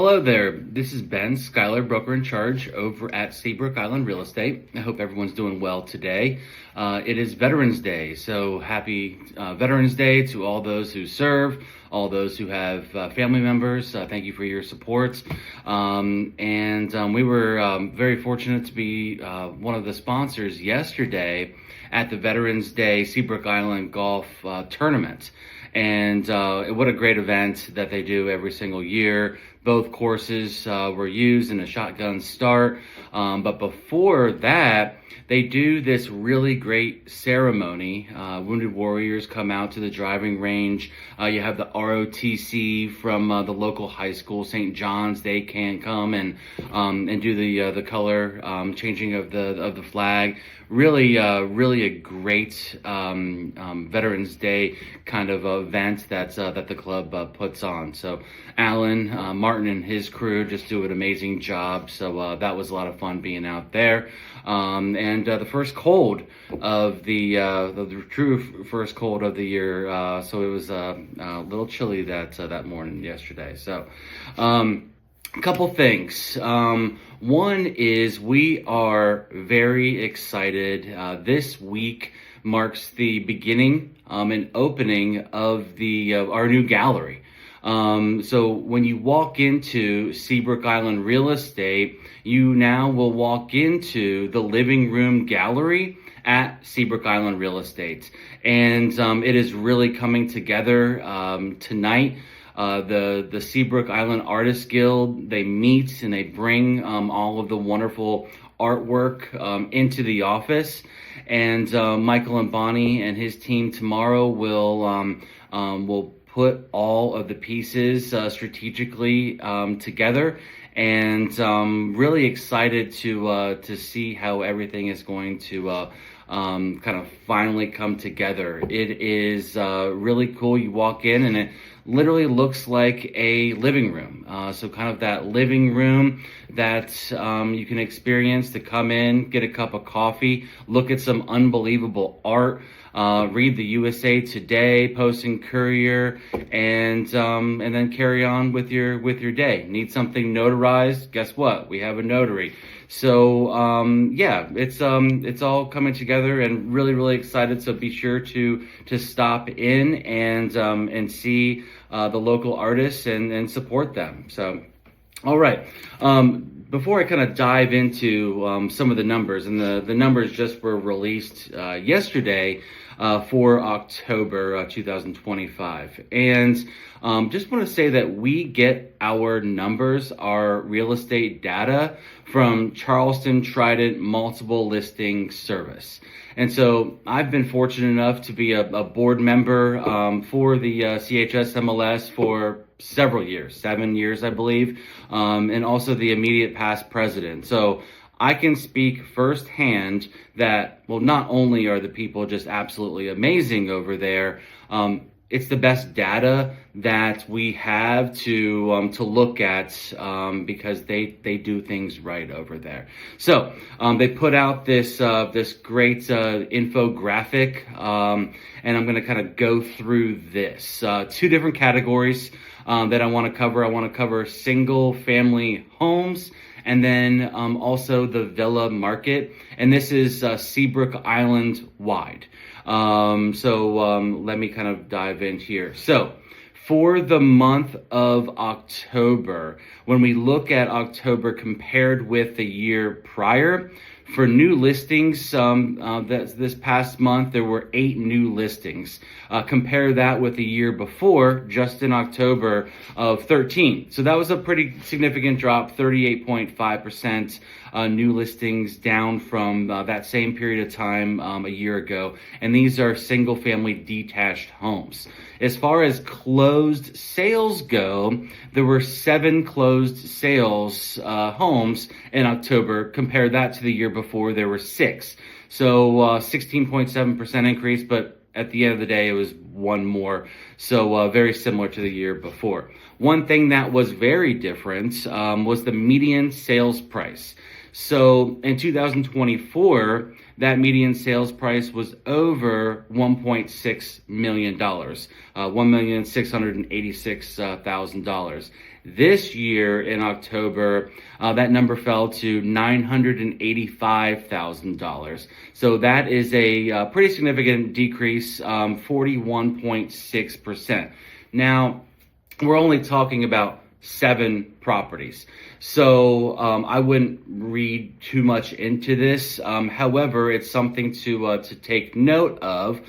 Hello there. This is Ben, Schuyler, broker in charge over at Seabrook Island Real Estate. I hope everyone's doing well today. It is Veterans Day, so happy Veterans Day to all those who serve, all those who have family members. Thank you for your support. We were very fortunate to be one of the sponsors yesterday at the Veterans Day Seabrook Island Golf Tournament. And what a great event that they do every single year. Both courses were used in a shotgun start. But before that, they do this really great ceremony. Wounded warriors come out to the driving range. You have the ROTC from the local high school, St. John's. They can come and do the color changing of the flag. Really a great Veterans Day kind of event that the club puts on. So Alan, Martin and his crew just do an amazing job. So that was a lot of fun being out there. The first cold of the true first cold of the year. So it was a little chilly that morning yesterday. So a couple things. One is we are very excited. This week marks the beginning and opening of our new gallery. So when you walk into Seabrook Island Real Estate, you now will walk into the living room gallery at Seabrook Island Real Estate. And it is really coming together tonight. The Seabrook Island Artists Guild, they meet and they bring all of the wonderful artwork into the office. And Michael and Bonnie and his team tomorrow will put all of the pieces strategically together, and really excited to see how everything is going to kind of finally come together. It is really cool. You walk in and it literally looks like a living room. So kind of that living room that you can experience to come in, get a cup of coffee, look at some unbelievable art, read the USA Today, Post and Courier, and then carry on with your day. Need something notarized? Guess what? We have a notary. So yeah, it's all coming together, and really excited. So be sure to stop in and see the local artists and support them. So, all right. Before I kind of dive into some of the numbers, and the numbers just were released yesterday for October 2025. And just want to say that we get our numbers, our real estate data, from Charleston Trident Multiple Listing Service. And so I've been fortunate enough to be a board member for the CHS MLS for several years, 7 years, I believe, and also the immediate past president. So I can speak firsthand that, well, not only are the people just absolutely amazing over there, it's the best data that we have to look at because they do things right over there. So they put out this great infographic, and I'm going to kind of go through this. Two different categories that I want to cover. I want to cover single family homes, and then also the villa market. And this is Seabrook Island wide. Let me kind of dive in here. So for the month of October, when we look at October compared with the year prior, for new listings, this past month, there were 8 new listings. Compare that with the year before, just in October, of 13. So that was a pretty significant drop, 38.5% new listings, down from that same period of time a year ago. And these are single family detached homes. As far as closed sales go, there were 7 closed sales homes in October. Compare that to the year before, there were 6. So 16.7% increase, but at the end of the day, it was 1 more. So very similar to the year before. One thing that was very different was the median sales price. So in 2024, that median sales price was over $1.6 million, $1,686,000. This year in October, that number fell to $985,000. So that is a pretty significant decrease, 41.6%. Now, we're only talking about 7 properties. So I wouldn't read too much into this. However, it's something to take note of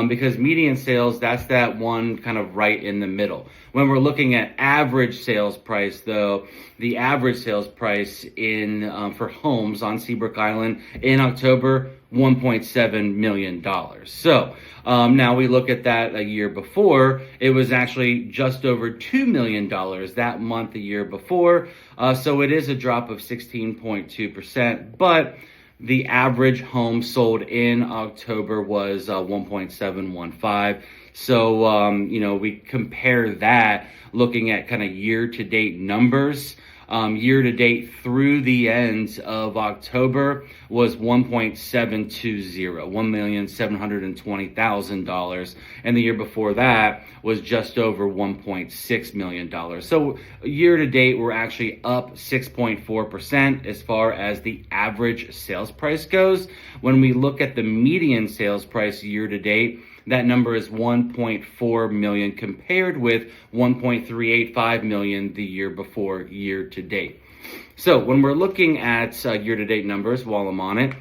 because median sales, that's that one kind of right in the middle. When we're looking at average sales price, though, the average sales price in for homes on Seabrook Island in October, $1.7 million. So now we look at that a year before, it was actually just over $2 million that month a year before. So it is a drop of 16.2%, but the average home sold in October was 1.715. So, we compare that looking at kind of year-to-date numbers. Year-to-date through the end of October was 1.720, $1,720,000. And the year before that was just over $1.6 million. So year-to-date, we're actually up 6.4% as far as the average sales price goes. When we look at the median sales price year-to-date, that number is 1.4 million compared with 1.385 million the year before year to date. So when we're looking at year-to-date numbers while I'm on it,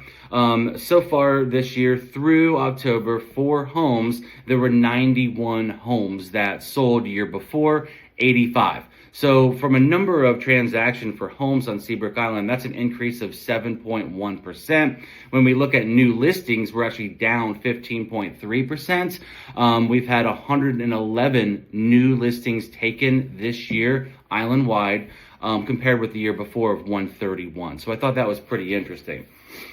so far this year through October for homes, there were 91 homes that sold year before, 85. So from a number of transactions for homes on Seabrook Island, that's an increase of 7.1%. When we look at new listings, we're actually down 15.3%. We've had 111 new listings taken this year, island-wide, compared with the year before of 131. So I thought that was pretty interesting.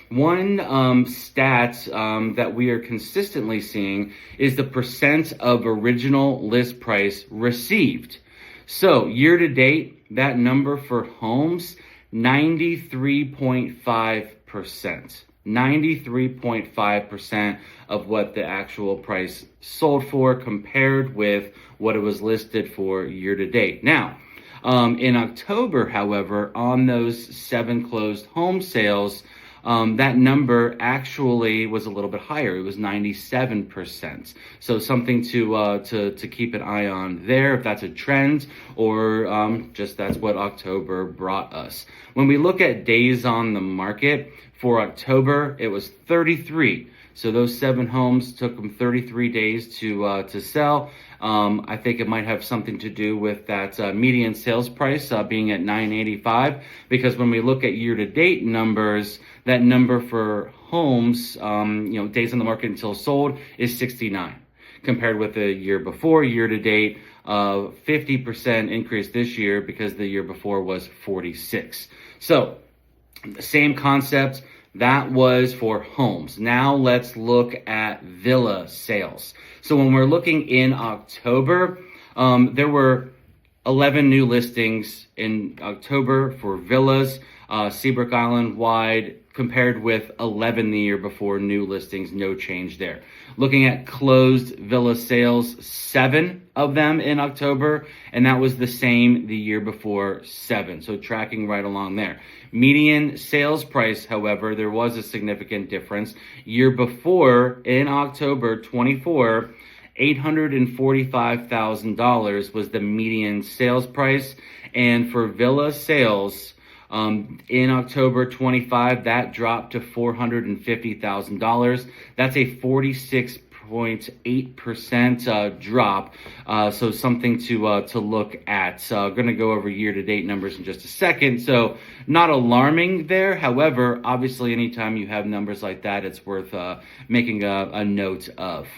One stat that we are consistently seeing is the percent of original list price received. So year to date, that number for homes, 93.5%. 93.5% of what the actual price sold for compared with what it was listed for year to date. Now, in October, however, on those 7 closed home sales, that number actually was a little bit higher. It was 97%. So something to keep an eye on there, if that's a trend or just that's what October brought us. When we look at days on the market for October, it was 33. So those 7 homes took them 33 days to sell. I think it might have something to do with that median sales price being at $985, because when we look at year-to-date numbers, that number for homes, days on the market until sold is 69, compared with the year before. Year-to-date, 50% increase this year because the year before was 46. So the same concept. That was for homes. Now let's look at villa sales. So when we're looking in October, there were 11 new listings in October for villas, Seabrook Island wide, compared with 11 the year before, new listings, no change there. Looking at closed villa sales, 7 of them in October, and that was the same the year before, 7. So tracking right along there. Median sales price, however, there was a significant difference. Year before, in October 24, $845,000 was the median sales price. And for villa sales, in October 25, that dropped to $450,000. That's a 46.8% drop. So something to look at. Going to go over year-to-date numbers in just a second. So not alarming there. However, obviously, anytime you have numbers like that, it's worth making a note of.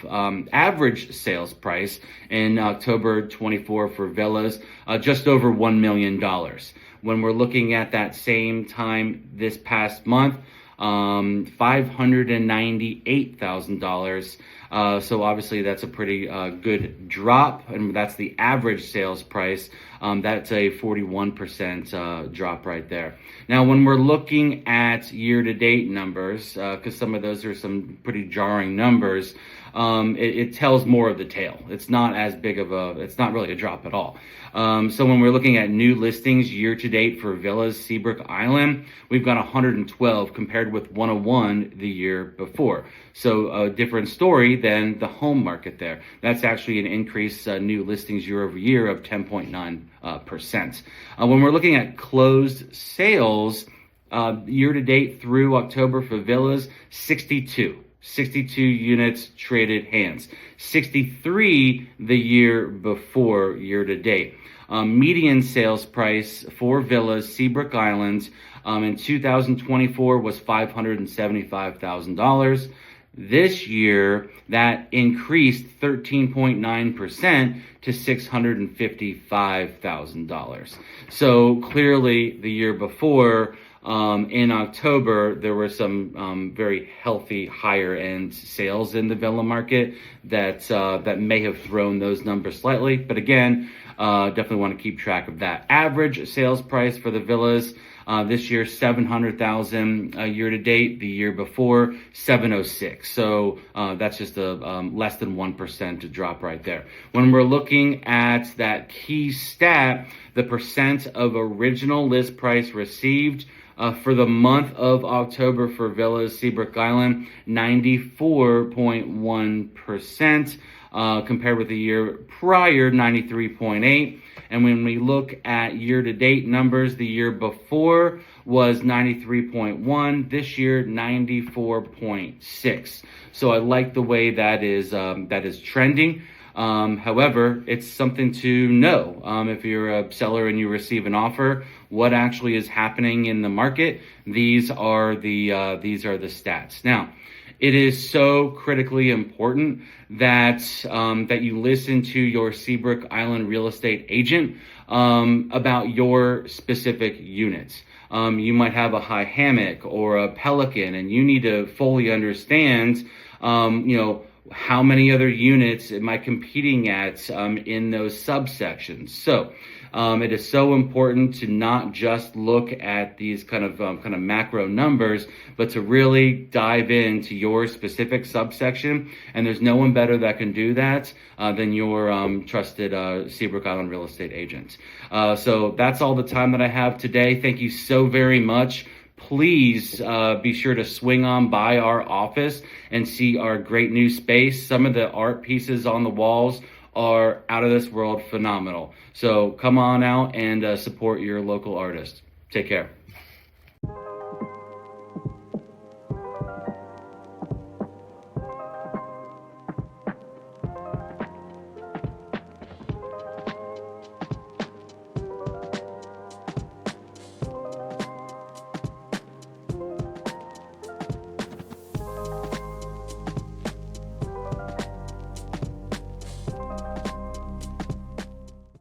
Average sales price in October 24 for villas, just over $1 million. When we're looking at that same time this past month, $598,000 So obviously that's a pretty good drop, and that's the average sales price. That's a 41% drop right there. Now, when we're looking at year-to-date numbers, because some of those are some pretty jarring numbers, it tells more of the tale. It's not as big of it's not really a drop at all. So when we're looking at new listings year-to-date for villas Seabrook Island, we've got 112 compared with 101 the year before. So a different story than the home market there. That's actually an increase new listings year over year of 10.9%. When we're looking at closed sales year to date through October for villas, 62 units traded hands, 63 the year before year to date. Median sales price for villas Seabrook Island in 2024 was $575,000. This year, that increased 13.9% to $655,000. So clearly, the year before, in October, there were some very healthy higher end sales in the villa market that may have thrown those numbers slightly. But again, definitely want to keep track of that. Average sales price for the villas this year, $700,000 year to date. The year before, $706,000. So that's just a less than 1% drop right there. When we're looking at that key stat, the percent of original list price received for the month of October for villas Seabrook Island, 94.1%, compared with the year prior, 93.8%. And when we look at year-to-date numbers, the year before was 93.1. This year, 94.6. So I like the way that is trending. However, it's something to know. If you're a seller and you receive an offer, what actually is happening in the market? These are the stats. Now, it is so critically important that that you listen to your Seabrook Island real estate agent about your specific units. You might have a high hammock or a pelican, and you need to fully understand, how many other units am I competing at in those subsections. So it is so important to not just look at these kind of macro numbers, but to really dive into your specific subsection. And there's no one better that can do that than your trusted Seabrook Island real estate agent. So that's all the time that I have today. Thank you so very much. Please be sure to swing on by our office and see our great new space. Some of the art pieces on the walls are out of this world phenomenal. So come on out and support your local artist. Take care.